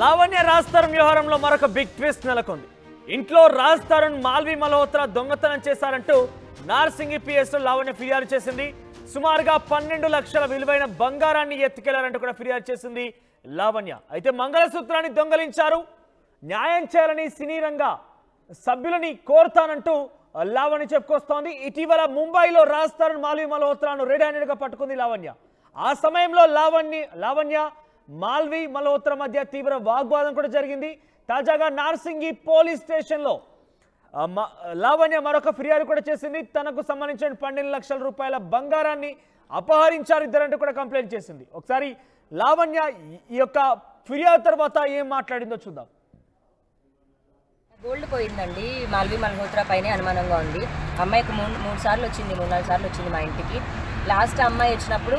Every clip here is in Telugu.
లావణ్య రాజ్ తరుణ్ వ్యవహారంలో మరొక బిగ్ ట్విస్ట్ నెలకొంది. ఇంట్లో రాజ్ తరుణ్ మాల్వి మల్హోత్రా దొంగతనం చేశారంటూ నార్సింగి పిఎస్ లో లావణ్య ఫిర్యాదు చేసింది. సుమారుగా 12 లక్షల విలువైన బంగారాన్ని ఎత్తుకెళ్లారంటూ కూడా ఫిర్యాదు చేసింది లావణ్య. అయితే మంగళసూత్రాన్ని దొంగలించారు, న్యాయం చేయాలని సినీ రంగ సభ్యులని కోరుతానంటూ లావణ్య చెప్పుకొస్తోంది. ఇటీవల ముంబైలో రాజ్ తరుణ్ మాల్వి మల్హోత్రాను రెడ్ హ్యాండెడ్ గా పట్టుకుంది లావణ్య. ఆ సమయంలో లావణ్య మాల్వి మల్హోత్రా మధ్య తీవ్ర వాగ్వాదం కూడా జరిగింది. తాజాగా నార్సింగి పోలీస్ స్టేషన్లో లావణ్య మరొక ఫిర్యాదు కూడా చేసింది. తనకు సంబంధించిన 12 లక్షల రూపాయల బంగారాన్ని అపహరించారు ఇద్దరంటూ కూడా కంప్లైంట్ చేసింది. ఒకసారి లావణ్య ఈ యొక్క ఫిర్యాదు తర్వాత ఏం మాట్లాడిందో చూద్దాం. గోల్డ్ పోయిందండి. మాల్వి మల్హోత్రా పైనే అనుమానంగా ఉంది. అమ్మాయికి మూడు సార్లు వచ్చింది, 3-4 సార్లు వచ్చింది మా ఇంటికి. లాస్ట్ అమ్మాయి వచ్చినప్పుడు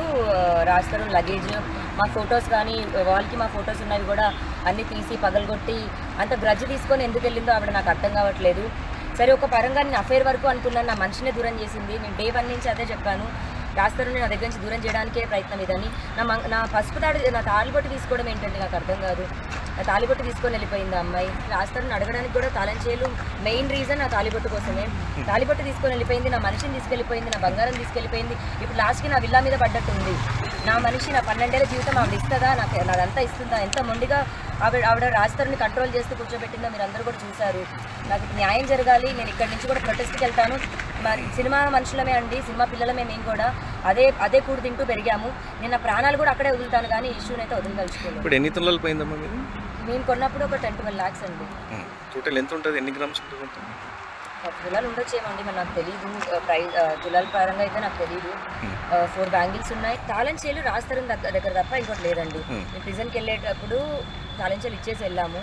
రాజ్ తరుణ్ లగేజ్, మా ఫొటోస్ కానీ వాల్కి మా ఫొటోస్ ఉన్నవి కూడా అన్నీ తీసి పగలగొట్టి అంత గ్రడ్జ్ తీసుకొని ఎందుకు వెళ్ళిందో ఆవిడ నాకు అర్థం కావట్లేదు. సరే, ఒక పరంగా నేను అఫేర్ వరకు అనుకున్నాను, నా మనిషినే దూరం చేసింది. నేను డే 1 నుంచి అదే చెప్పాను, రాజ్ తరుణ్ నా దగ్గర నుంచి దూరం చేయడానికే ప్రయత్నం ఇదని. నా పసుపు నా తాళిబొట్టు తీసుకోవడం ఏంటంటే నాకు అర్థం కాదు. నా తాళిబొట్టు తీసుకొని వెళ్ళిపోయింది ఆ అమ్మాయి. రాజ్ తరుణ్ అడగడానికి కూడా తాళం చేయలు మెయిన్ రీజన్ నా తాళిబొట్టు కోసమే. తాళిబొట్టు తీసుకొని వెళ్ళిపోయింది, నా మనిషిని తీసుకెళ్ళిపోయింది, నా బంగారం తీసుకెళ్ళిపోయింది. ఇప్పుడు లాస్ట్కి నా విల్లా మీద పడ్డట్టు ఉంది. నా మనిషి, నా 12 ఏళ్ల జీవితం ఆవిడ ఇస్తుందా, నాదంతా ఇస్తుందా? ఎంత మొండిగా ఆవిడ రాజ్ తరుణ్ని కంట్రోల్ చేస్తూ కూర్చోబెట్టిందో మీరు అందరూ కూడా చూశారు. నాకు న్యాయం జరగాలి. నేను ఇక్కడి నుంచి కూడా ప్రొటెస్ట్కి వెళ్తాను. మరి సినిమా మనుషులమే అండి, సినిమా పిల్లలమే మేము కూడా. అదే కూడు తింటూ పెరిగాము. నేను నా ప్రాణాలు కూడా అక్కడే వదులుతాను, కానీ ఇష్యూని అయితే వదలదలుచుకోలేదు. ఇప్పుడు ఎన్ని తులాలు పోయిందమ్మా మీరు? మేము కొన్నప్పుడు ఒక 10-12 lakhs అండి. టోటల్ ఎంత ఉంటుంది? ఎన్ని గ్రామ్స్ ఉంటుంది? 10 తులాలు ఉండొచ్చేమండి, మరి నాకు తెలీదు. తులాల పరంగా అయితే నాకు తెలీదు. 4 బ్యాంగిల్స్ ఉన్నాయి. తాళం చేలు రాజ్ తరుణ్ దగ్గర తప్ప ఇంకోటి లేదండి. మేము ప్రిజన్కి వెళ్ళేటప్పుడు తాళం చేలు ఇచ్చేసి వెళ్ళాము,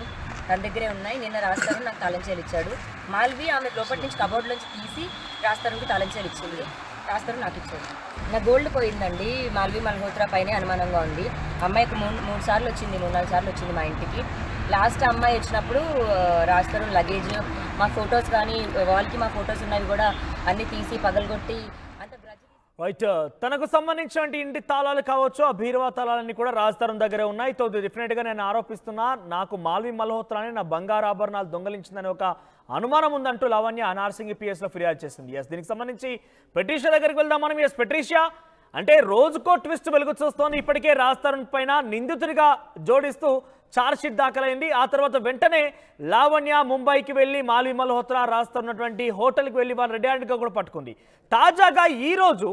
తన దగ్గరే ఉన్నాయి. నిన్న రాజ్ తరుణ్ నాకు తాళం చేలు ఇచ్చాడు. మాల్వి ఆమె లోపటి నుంచి కబోర్డ్లోంచి తీసి రాజ్ తరుణ్కి తాళం చేలు ఇచ్చింది. రాజ్ తరుణ్ నాకు ఇచ్చాడు. నా గోల్డ్ పోయిందండి. మాల్వి మల్హోత్రా పైనే అనుమానంగా ఉంది. అమ్మాయికి 3 సార్లు వచ్చింది, 3-4 సార్లు వచ్చింది మా ఇంటికి. లాస్ట్ అమ్మాయి వచ్చినప్పుడు రాజ్ తరుణ్ లగేజ్, మా ఫొటోస్ కానీ వాల్కి మా ఫొటోస్ ఉన్నవి కూడా అన్నీ తీసి పగలగొట్టి అంత రైట్. తనకు సంబంధించిన ఇంటి తాళాలు కావచ్చు, ఆ బీరువా తాళాలన్నీ కూడా రాజ్ తరుణ్ దగ్గరే ఉన్నాయి. డెఫినెట్గా నేను ఆరోపిస్తున్నా, నాకు మాల్వి మల్హోత్రాని నా బంగారు ఆభరణాలు దొంగలించిందని ఒక అనుమానం ఉందంటూ లావణ్య నార్సింగి పిఎస్ లో ఫిర్యాదు చేసింది. దీనికి సంబంధించి పెట్రిషియా దగ్గరికి వెళ్దాం మనం. పెట్రిషియా, అంటే రోజుకో ట్విస్ట్ వెలుగు చూస్తోంది. ఇప్పటికే రాజ్ తరుణ్ పైన నిందితుడిగా జోడిస్తూ ఛార్జ్షీట్ దాఖలైంది. ఆ తర్వాత వెంటనే లావణ్య ముంబైకి వెళ్ళి మాల్వి మల్హోత్రా రాజ్ తరుణ్ ఉన్నటువంటి హోటల్కి వెళ్ళి వాళ్ళు రెడ్ హ్యాండ్గా కూడా పట్టుకుంది. తాజాగా ఈ రోజు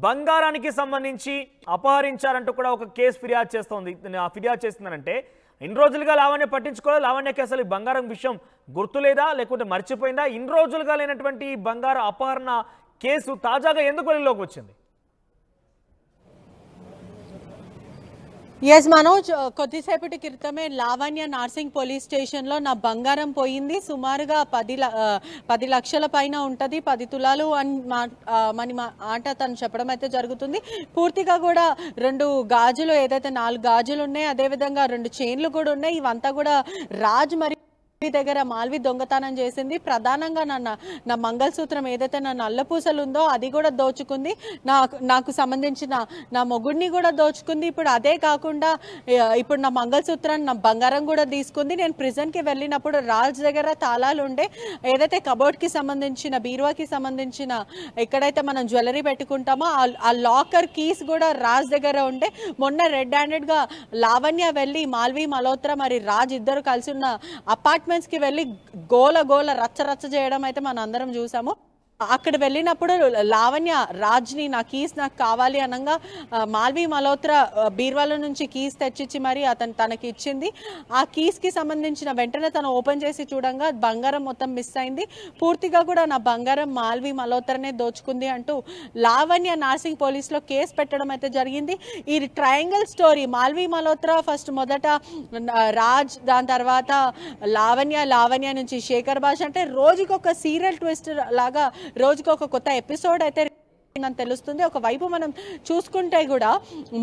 బంగారానికి సంబంధించి అపహరించారంటూ కూడా ఒక కేసు ఫిర్యాదు చేస్తోంది. ఫిర్యాదు చేస్తుందనంటే ఇన్ని రోజులుగా లావణ్య పట్టించుకోలేదు. లావణ్యకి అసలు ఈ బంగారం విషయం గుర్తులేదా, లేకుంటే మర్చిపోయిందా? ఇన్ని రోజులుగా లేనటువంటి ఈ బంగారు అపహరణ కేసు తాజాగా ఎందుకు వెలుగులోకి వచ్చింది? ఎస్ మనోజ్, కొద్దిసేపటి క్రితమే లావణ్య నార్సింగ్ పోలీస్ స్టేషన్లో నా బంగారం పోయింది, సుమారుగా 10 లక్షల పైన ఉంటుంది, 10 తులాలు అని మాట తను చెప్పడం అయితే జరుగుతుంది. పూర్తిగా కూడా 2 గాజులు, ఏదైతే 4 గాజులు ఉన్నాయి, అదేవిధంగా 2 చైన్లు కూడా ఉన్నాయి. ఇవంతా కూడా రాజ్ మరి దగ్గర మాల్వి దొంగతనం చేసింది. ప్రధానంగా నా మంగళసూత్రం, ఏదైతే నా నల్లపూసలు ఉందో అది కూడా దోచుకుంది. నాకు సంబంధించిన నా మొగుడిని కూడా దోచుకుంది. ఇప్పుడు అదే కాకుండా ఇప్పుడు నా మంగళసూత్రాన్ని, నా బంగారం కూడా తీసుకుంది. నేను ప్రిజన్కి వెళ్ళినప్పుడు రాజ్ దగ్గర తాళాలు ఉండే, ఏదైతే కబోర్డ్కి సంబంధించిన, బీరువాకి సంబంధించిన ఎక్కడైతే మనం జ్యువెలరీ పెట్టుకుంటామో ఆ లాకర్ కీస్ కూడా రాజ్ దగ్గర ఉండే. మొన్న రెడ్ హ్యాండెడ్గా లావణ్య వెళ్ళి మాల్వి మల్హోత్రా మరి రాజ్ ఇద్దరు కలిసి ఉన్న అపార్ట్మెంట్స్కి వెళ్ళి గోల రచ్చ చేయడం అయితే మనం అందరం చూసాము. అక్కడ వెళ్ళినప్పుడు లావణ్య రాజ్ని నా కీస్ నాకు కావాలి అనగా మాల్వి మల్హోత్రా బీర్వాల నుంచి కీస్ తెచ్చిచ్చి మరి తనకి ఇచ్చింది. ఆ కీస్కి సంబంధించిన వెంటనే తను ఓపెన్ చేసి చూడంగా బంగారం మొత్తం మిస్ అయింది. పూర్తిగా కూడా నా బంగారం మాల్వి మల్హోత్రానే దోచుకుంది అంటూ లావణ్య నార్సింగ్ పోలీస్లో కేసు పెట్టడం అయితే జరిగింది. ఈ triangle story, Malvi Malhotra first మొదట రాజ్, దాని తర్వాత లావణ్య నుంచి శేఖర్ భాష, అంటే రోజుకొక సీరియల్ ట్విస్ట్ లాగా రోజుకొక కొత్త ఎపిసోడ్ అయితే అని తెలుస్తుంది. ఒకవైపు మనం చూసుకుంటే కూడా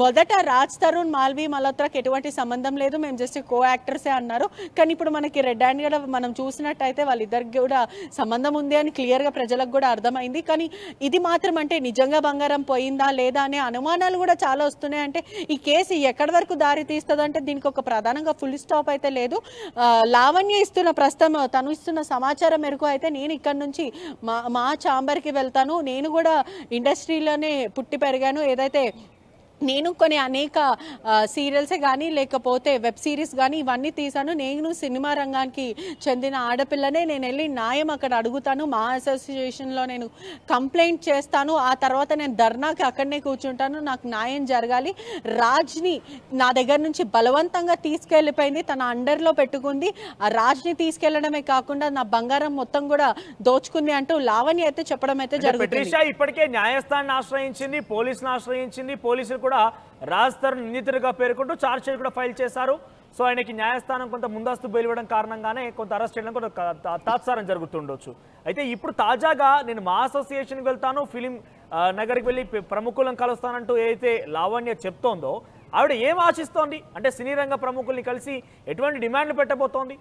మొదట రాజ్ తరుణ్ మాల్వి మల్హోత్రాకి ఎటువంటి సంబంధం లేదు, మేము జస్ట్ కో యాక్టర్సే అన్నారు. కానీ ఇప్పుడు మనకి రెడ్ హ్యాండ్ కూడా మనం చూసినట్టయితే వాళ్ళిద్దరికి కూడా సంబంధం ఉంది అని క్లియర్గా ప్రజలకు కూడా అర్థమైంది. కానీ ఇది మాత్రం అంటే నిజంగా బంగారం పోయిందా లేదా అనే అనుమానాలు కూడా చాలా వస్తున్నాయి. అంటే ఈ కేసు ఎక్కడి వరకు దారి తీస్తుందంటే దీనికి ఒక ప్రధానంగా ఫుల్ స్టాప్ అయితే లేదు. లావణ్య ఇస్తున్న ప్రస్తుతం తను ఇస్తున్న సమాచారం మేరకు అయితే నేను ఇక్కడ నుంచి మా ఛాంబర్కి వెళ్తాను, నేను కూడా ఇండస్ట్రీలోనే పుట్టి పెరిగాను, ఏదైతే నేను కొన్ని అనేక సీరియల్సే కానీ లేకపోతే వెబ్ సిరీస్ కానీ ఇవన్నీ తీసాను, నేను సినిమా రంగానికి చెందిన ఆడపిల్లనే, నేను వెళ్ళి న్యాయం అక్కడ అడుగుతాను, మా అసోసియేషన్లో నేను కంప్లైంట్ చేస్తాను, ఆ తర్వాత నేను ధర్నాకి అక్కడనే కూర్చుంటాను, నాకు న్యాయం జరగాలి. రాజ్ని నా దగ్గర నుంచి బలవంతంగా తీసుకెళ్ళిపోయింది, తన అండర్లో పెట్టుకుంది, ఆ రాజ్ని తీసుకెళ్లడమే కాకుండా నా బంగారం మొత్తం కూడా దోచుకుంది అంటూ లావణ్య అయితే చెప్పడం అయితే జరుగుతుంది. ఇప్పటికే న్యాయస్థానాన్ని ఆశ్రయించింది, పోలీసులను ఆశ్రయించింది, పోలీసులు కూడా రాజ్ తరుణ్ నిందితుడిగా పేర్కొంటూ ఛార్జ్ షీట్ కూడా ఫైల్ చేశారు. సో ఆయనకి న్యాయస్థానం కొంత ముందస్తు బెయిల్ ఇవ్వడం కారణంగానే కొంత అరెస్ట్ చేయడం కూడా తాత్సారం జరుగుతుండొచ్చు. అయితే ఇప్పుడు తాజాగా నేను మా అసోసియేషన్కి వెళ్తాను, ఫిలిం నగర్కి వెళ్ళి ప్రముఖులను కలుస్తానంటూ ఏదైతే లావణ్య చెప్తోందో ఆవిడ ఏం ఆశిస్తోంది? అంటే సినీ రంగ ప్రముఖుల్ని కలిసి ఎటువంటి డిమాండ్లు పెట్టబోతోంది?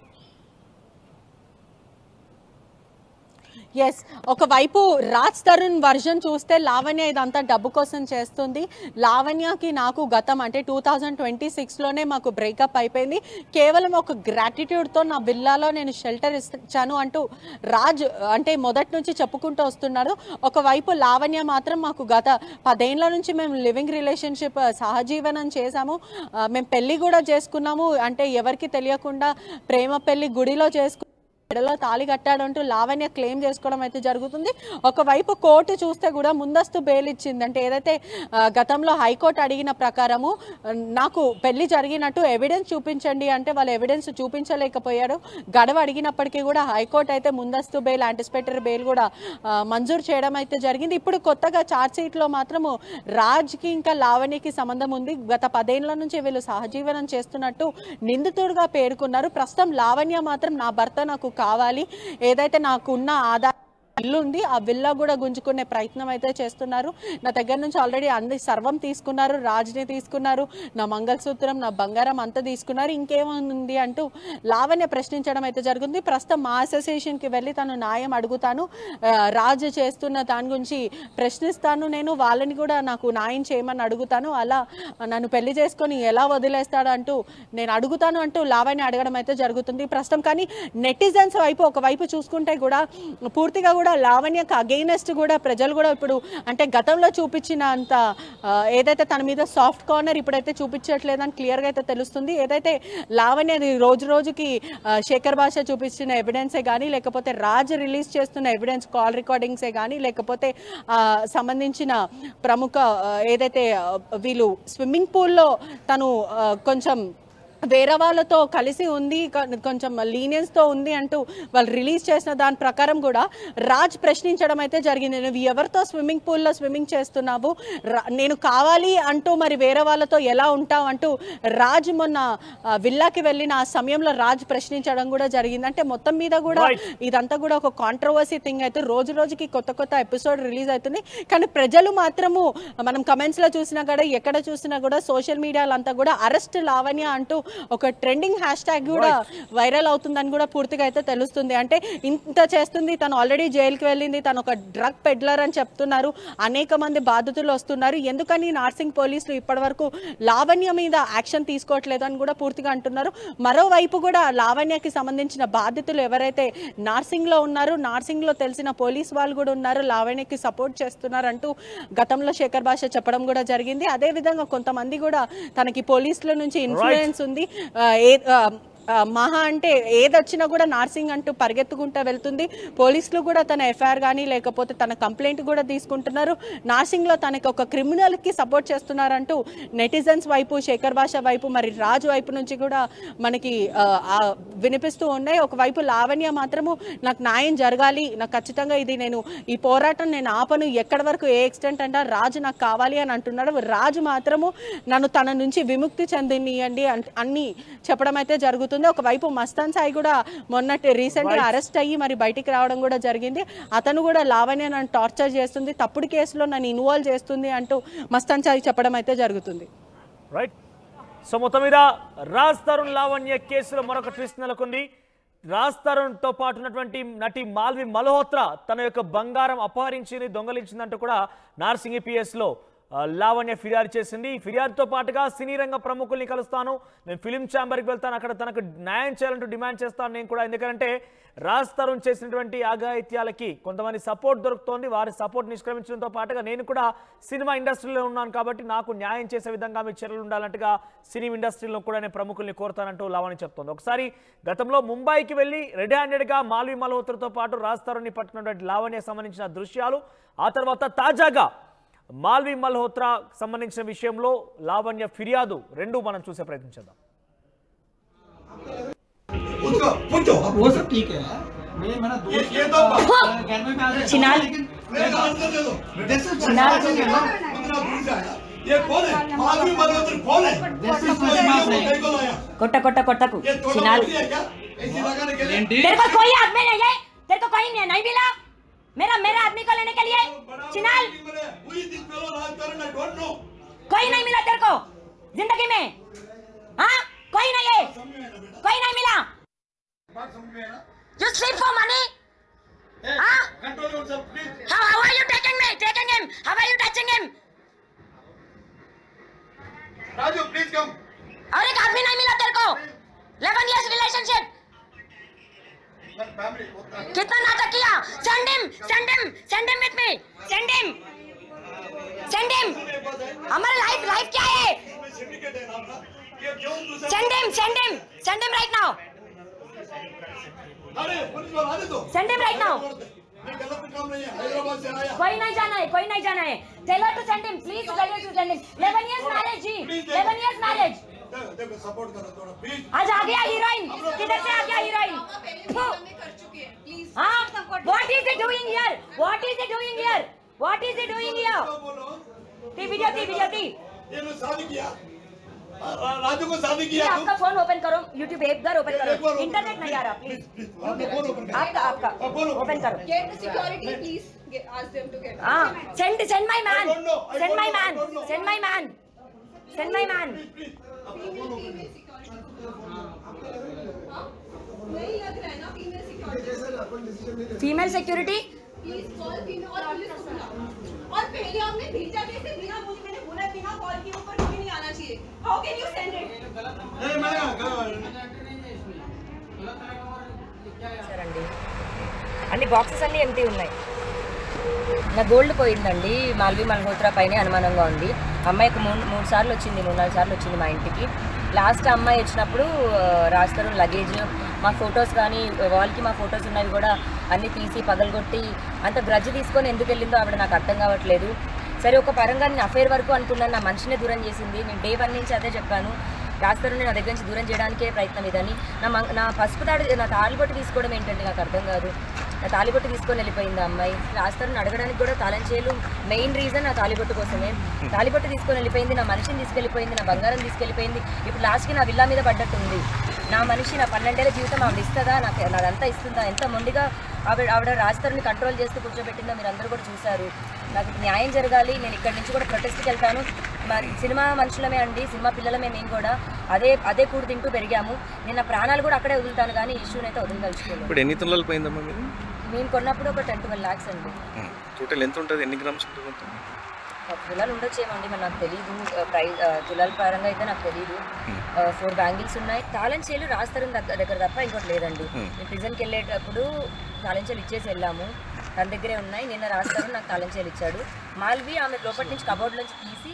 ఎస్, ఒకవైపు రాజ్ తరుణ్ వర్జన్ చూస్తే లావణ్య ఇదంతా డబ్బు కోసం చేస్తుంది. లావణ్యకి నాకు గతం అంటే 2026లోనే మాకు బ్రేకప్ అయిపోయింది, కేవలం ఒక గ్రాటిట్యూడ్తో నా విల్లాలో నేను షెల్టర్ ఇచ్చాను అంటూ రాజ్ అంటే మొదటి నుంచి చెప్పుకుంటూ వస్తున్నారు. ఒకవైపు లావణ్య మాత్రం మాకు గత 10 ఏళ్ల నుంచి మేము లివింగ్ రిలేషన్షిప్ సహజీవనం చేశాము, మేము పెళ్లి కూడా చేసుకున్నాము, అంటే ఎవరికి తెలియకుండా ప్రేమ పెళ్లి గుడిలో చేసుకున్నాము, మెడలో తాళి కట్టాడంటూ లావణ్య క్లెయిమ్ చేసుకోవడం అయితే జరుగుతుంది. ఒకవైపు కోర్టు చూస్తే కూడా ముందస్తు బెయిల్ ఇచ్చింది. అంటే ఏదైతే గతంలో హైకోర్టు అడిగిన ప్రకారము నాకు పెళ్లి జరిగినట్టు ఎవిడెన్స్ చూపించండి అంటే వాళ్ళు ఎవిడెన్స్ చూపించలేకపోయారు. గడువు అడిగినప్పటికీ కూడా హైకోర్టు అయితే ముందస్తు బెయిల్, యాంటిసిపేటరీ బెయిల్ కూడా మంజూరు చేయడం అయితే జరిగింది. ఇప్పుడు కొత్తగా ఛార్జ్ షీట్లో మాత్రము రాజ్కి ఇంకా లావణ్యకి సంబంధం ఉంది, గత 10 ఏళ్ల నుంచి వీళ్ళు సహజీవనం చేస్తున్నట్టు నిందితుడిగా పేర్కొన్నారు. ప్రస్తుతం లావణ్య మాత్రం నా భర్త నాకు కావాలి, ఏదైతే నాకున్న ఆధార్ ఇల్లు ఉంది ఆ విల్లా కూడా గుంజుకునే ప్రయత్నం అయితే చేస్తున్నారు, నా దగ్గర నుంచి ఆల్రెడీ అన్ని సర్వం తీసుకున్నారు, రాజ్ని తీసుకున్నారు, నా మంగళసూత్రం నా బంగారం అంతా తీసుకున్నారు, ఇంకేముంది అంటూ లావణ్య ప్రశ్నించడం అయితే జరుగుతుంది. ప్రస్తుతం మా అసోసియేషన్కి వెళ్ళి తను న్యాయం అడుగుతాను, రాజ్ చేస్తున్న దాని గురించి ప్రశ్నిస్తాను, నేను వాళ్ళని కూడా నాకు న్యాయం చేయమని అడుగుతాను, అలా నన్ను పెళ్లి చేసుకొని ఎలా వదిలేస్తాడు అంటూ నేను అడుగుతాను అంటూ లావణ్య అడగడం అయితే జరుగుతుంది ప్రస్తుతం. కానీ నెటిజన్స్ వైపు ఒకవైపు చూసుకుంటే కూడా పూర్తిగా కూడా లావణ్యకు అగెయినెస్ట్ కూడా ప్రజలు కూడా ఇప్పుడు అంటే గతంలో చూపించిన అంత ఏదైతే తన మీద సాఫ్ట్ కార్నర్ ఇప్పుడైతే చూపించట్లేదని క్లియర్గా అయితే తెలుస్తుంది. ఏదైతే లావణ్య రోజు రోజుకి శేఖర్ భాష చూపించిన ఎవిడెన్సే కానీ లేకపోతే రాజ్ రిలీజ్ చేస్తున్న ఎవిడెన్స్ కాల్ రికార్డింగ్సే కానీ లేకపోతే సంబంధించిన ప్రముఖ ఏదైతే వీళ్ళు స్విమ్మింగ్ పూల్లో తను కొంచెం వేరే వాళ్ళతో కలిసి ఉంది, కొంచెం లీనియన్స్తో ఉంది అంటూ వాళ్ళు రిలీజ్ చేసిన దాని ప్రకారం కూడా రాజ్ ప్రశ్నించడం అయితే జరిగింది. నువ్వు ఎవరితో స్విమ్మింగ్ పూల్లో స్విమ్మింగ్ చేస్తున్నావు, నేను కావాలి అంటూ మరి వేరే వాళ్ళతో ఎలా ఉంటావు అంటూ రాజ్ మొన్న విల్లాకి వెళ్ళిన ఆ సమయంలో రాజ్ ప్రశ్నించడం కూడా జరిగింది. అంటే మొత్తం మీద కూడా ఇదంతా కూడా ఒక కాంట్రవర్సీ థింగ్ అయితే రోజు రోజుకి కొత్త కొత్త ఎపిసోడ్ రిలీజ్ అవుతుంది. కానీ ప్రజలు మాత్రము మనం కమెంట్స్లో చూసినా కూడా ఎక్కడ చూసినా కూడా సోషల్ మీడియాలో అంతా కూడా అరెస్ట్ లావణ్య అంటూ ఒక ట్రెండింగ్ హ్యాష్ ట్యాగ్ కూడా వైరల్ అవుతుందని కూడా పూర్తిగా అయితే తెలుస్తుంది. అంటే ఇంత చేస్తుంది, తను ఆల్రెడీ జైలుకి వెళ్ళింది, తను ఒక డ్రగ్ పెడ్లర్ అని చెప్తున్నారు, అనేక మంది బాధితులు వస్తున్నారు, ఎందుకని నార్సింగ్ పోలీసులు ఇప్పటి వరకు లావణ్య మీద యాక్షన్ తీసుకోవట్లేదు అని కూడా పూర్తిగా అంటున్నారు. మరోవైపు కూడా లావణ్యకి సంబంధించిన బాధితులు ఎవరైతే నార్సింగ్లో ఉన్నారో నార్సింగ్లో తెలిసిన పోలీస్ వాళ్ళు కూడా ఉన్నారు, లావణ్యకి సపోర్ట్ చేస్తున్నారు అంటూ గతంలో శేఖర్ భాష చెప్పడం కూడా జరిగింది. అదేవిధంగా కొంతమంది కూడా తనకి పోలీసుల నుంచి ఇన్ఫ్లుయెన్స్ ఉంది, మహా అంటే ఏదొచ్చినా కూడా నార్సింగ్ అంటూ పరిగెత్తుకుంటూ వెళ్తుంది, పోలీసులు కూడా తన ఎఫ్ఐఆర్ కానీ లేకపోతే తన కంప్లైంట్ కూడా తీసుకుంటున్నారు, నార్సింగ్లో తనకి ఒక క్రిమినల్కి సపోర్ట్ చేస్తున్నారంటూ నెటిజన్స్ వైపు శేఖర్ భాష వైపు మరి రాజు వైపు నుంచి కూడా మనకి వినిపిస్తూ ఉన్నాయి. ఒకవైపు లావణ్య మాత్రము నాకు న్యాయం జరగాలి, నాకు ఖచ్చితంగా ఇది నేను ఈ పోరాటం నేను ఆపను, ఎక్కడి వరకు ఏ ఎక్స్టెంట్ అంటే రాజు నాకు కావాలి అని అంటున్నాడు. రాజు మాత్రము నన్ను తన నుంచి విముక్తి చెందినియండి అన్ని చెప్పడం అయితే జరుగుతుంది. జరుగుతుంది. ఒకవైపు మస్తాన్ సాయి కూడా మొన్నటి రీసెంట్గా అరెస్ట్ అయ్యి మరి బయటికి రావడం కూడా జరిగింది. అతను కూడా లావణ్య నన్ను టార్చర్ చేస్తుంది, తప్పుడు కేసులో నన్ను ఇన్వాల్వ్ చేస్తుంది అంటూ మస్తాన్ సాయి చెప్పడం అయితే జరుగుతుంది. రైట్. సో మొత్తం మీద రాజ్ తరుణ్ లావణ్య కేసులో మరొక ట్విస్ట్ నెలకొంది. రాజ్ తరుణ్తో పాటు ఉన్నటువంటి నటి మాల్వి మల్హోత్రా తన యొక్క బంగారం అపహరించింది, దొంగలించిందంటూ కూడా నార్సింగి పిఎస్లో లావణ్య ఫిర్యాదు చేసింది. ఈ ఫిర్యాదుతో పాటుగా సినీ రంగ ప్రముఖుల్ని కలుస్తాను, నేను ఫిలిం ఛాంబర్కి వెళ్తాను, అక్కడ తనకు న్యాయం చేయాలంటూ డిమాండ్ చేస్తాను నేను కూడా. ఎందుకంటే రాజ్ తరుణ్ చేసినటువంటి అఘాయిత్యాలకి కొంతమంది సపోర్ట్ దొరుకుతోంది. వారి సపోర్ట్ నిష్క్రమించడంతో పాటుగా నేను కూడా సినిమా ఇండస్ట్రీలో ఉన్నాను కాబట్టి నాకు న్యాయం చేసే విధంగా మీ చర్యలు ఉండాలంటగా సినీ ఇండస్ట్రీలో కూడా నేను ప్రముఖుల్ని కోరుతానంటూ లావణ్య చెప్తోంది. ఒకసారి గతంలో ముంబైకి వెళ్ళి రెడ్ హ్యాండెడ్గా మాల్వి మల్హోత్రాతో పాటు రాజ్ తరుణ్ని పట్టుకున్నటువంటి లావణ్యకు సంబంధించిన దృశ్యాలు, ఆ తర్వాత తాజాగా మాల్వి మల్హోత్రా సంబంధించిన విషయంలో లావణ్య ఫిర్యాదు రెండు మనం చూసే ప్రయత్నించేద్దాం. वो सब ठीक है, मेरा दोस्त ये तो घर में आ जाए चिनाल ये कौन है? मालवी मल्होत्रा कौन है? कोट्टा कोट्टा कोट्टा को चिनाल तेरे को कोई आदमी नहीं है, तेरे को कोई नहीं मिला मेरा आदमी को लेने के लिए चिनाल कोई नहीं मिला तेरे को जिंदगी में, हाँ कोई नहीं है, कोई नहीं मिला. You sleep for money? Huh? Control yourself, please. How are you taking him? How are you touching him? Raju, please come. और एक आदमी नहीं मिला तेरे को. 11 years relationship. Family. कितना नाटक किया? Send him with me. Send him. हमारा लाइफ क्या है? Send him right now. अरे पुलिस वाला आने दो. Send him right now. मैं गलत काम नहीं है, हैदराबाद से आया. कोई नहीं जाना है. Tell her to send him. Please tell her to send him. 11 years marriage ji. 11 years marriage. देखो सपोर्ट करो थोड़ा प्लीज. आज आ गया हीरोइन. किधर से आ गया हीरोइन? हाँ? What is he doing here? T. ये लोग शादी किया. राजू को शादी किया. आपका फोन ओपन करो, YouTube ऐप घर ओपन करो. इंटरनेट नहीं आ रहा प्लीज. आपका ओपन करो. Get the security, please. Ask them to get. हाँ. Send my man. नहीं लग रहा है ना female security. Please call female और पुलिस को बुलाओ. और पहले आपने भेजा कैसे? बिना मुझे मैंने बोला बिना कॉल के ऊपर कभी नहीं आना चाहिए. How can you send it? नहीं मैं సరండి అన్ని బాక్సెస్ అన్నీ ఎంటీ ఉన్నాయి. నా గోల్డ్ పోయిందండి. మాల్వి మల్హోత్రా పైనే అనుమానంగా ఉంది. అమ్మాయికి మూడు సార్లు వచ్చింది, 3-4 సార్లు వచ్చింది మా ఇంటికి. లాస్ట్ అమ్మాయి వచ్చినప్పుడు రాజ్ తరుణ్ లగేజ్, మా ఫొటోస్ కానీ వాల్కి మా ఫొటోస్ ఉన్నవి కూడా అన్నీ తీసి పగలగొట్టి అంత గ్రడ్జ్ తీసుకొని ఎందుకు వెళ్ళిందో ఆవిడ నాకు అర్థం కావట్లేదు. సరే ఒక పరంగా నేను అఫేర్ వరకు అనుకున్నాను, నా మనిషినే దూరం చేసింది. నేను డే 1 నుంచి అదే చెప్పాను, రాజ్ తరుణ్ని నా దగ్గర నుంచి దూరం చేయడానికే ప్రయత్నం ఇదని. నా పసుపు నా తాళిబొట్టు తీసుకోవడం ఏంటంటే నాకు అర్థం కాదు. నా తాళిబొట్టు తీసుకొని వెళ్ళిపోయింది ఆ అమ్మాయి. రాజ్ తరుణ్ని అడగడానికి కూడా తాళం చేయలు మెయిన్ రీజన్ నా తాళిబొట్టు కోసమే. తాళిబొట్టు తీసుకొని వెళ్ళిపోయింది, నా మనిషిని తీసుకెళ్ళిపోయింది, నా బంగారం తీసుకెళ్ళిపోయింది. ఇప్పుడు లాస్ట్కి నా విల్లా మీద పడ్డట్టుంది. నా మనిషి నా 12 ఏళ్ల జీవితం ఆవిడ ఇస్తుందా? నాదంతా ఇస్తుందా? ఎంత మొండిగా ఆవిడ రాజ్ తరుణ్ని కంట్రోల్ చేస్తూ కూర్చోబెట్టిందో మీరు అందరూ కూడా చూశారు. నాకు న్యాయం జరగాలి. నేను ఇక్కడి నుంచి కూడా ప్రొటెస్ట్కి వెళ్తాను. మరి సినిమా మనుషులమే అండి, సినిమా పిల్లలమే మేము కూడా. అదే కూడు తింటూ పెరిగాము. నేను నా ప్రాణాలు కూడా అక్కడే వదులుతాను కానీ ఇష్యూని అయితే వదలదలుచుకోలేదు. ఇప్పుడు ఎన్ని తులాలు పోయిందమ్మా మీరు? మేము కొన్నప్పుడు ఒక 10-12 lakhs అండి. టోటల్ ఎంత ఉంటుంది? ఎన్ని గ్రామ్స్ ఉంటుంది? 10 తులాలు ఉండొచ్చేమండి, మరి నాకు తెలీదు. ప్రైస్ తులాల పరంగా అయితే నాకు తెలీదు. 4 బ్యాంగిల్స్ ఉన్నాయి. తాళం చేలు రాజ్ తరుణ్ దగ్గర తప్ప ఇంకోటి లేదండి. మేము ప్రిజన్కి వెళ్ళేటప్పుడు తాళం చేలు ఇచ్చేసి వెళ్ళాము, తన దగ్గరే ఉన్నాయి. నిన్న రాజ్ తరుణ్ నాకు తాళం చేలు ఇచ్చాడు. మాల్వి ఆమె లోపటి నుంచి కబోర్డ్ నుంచి తీసి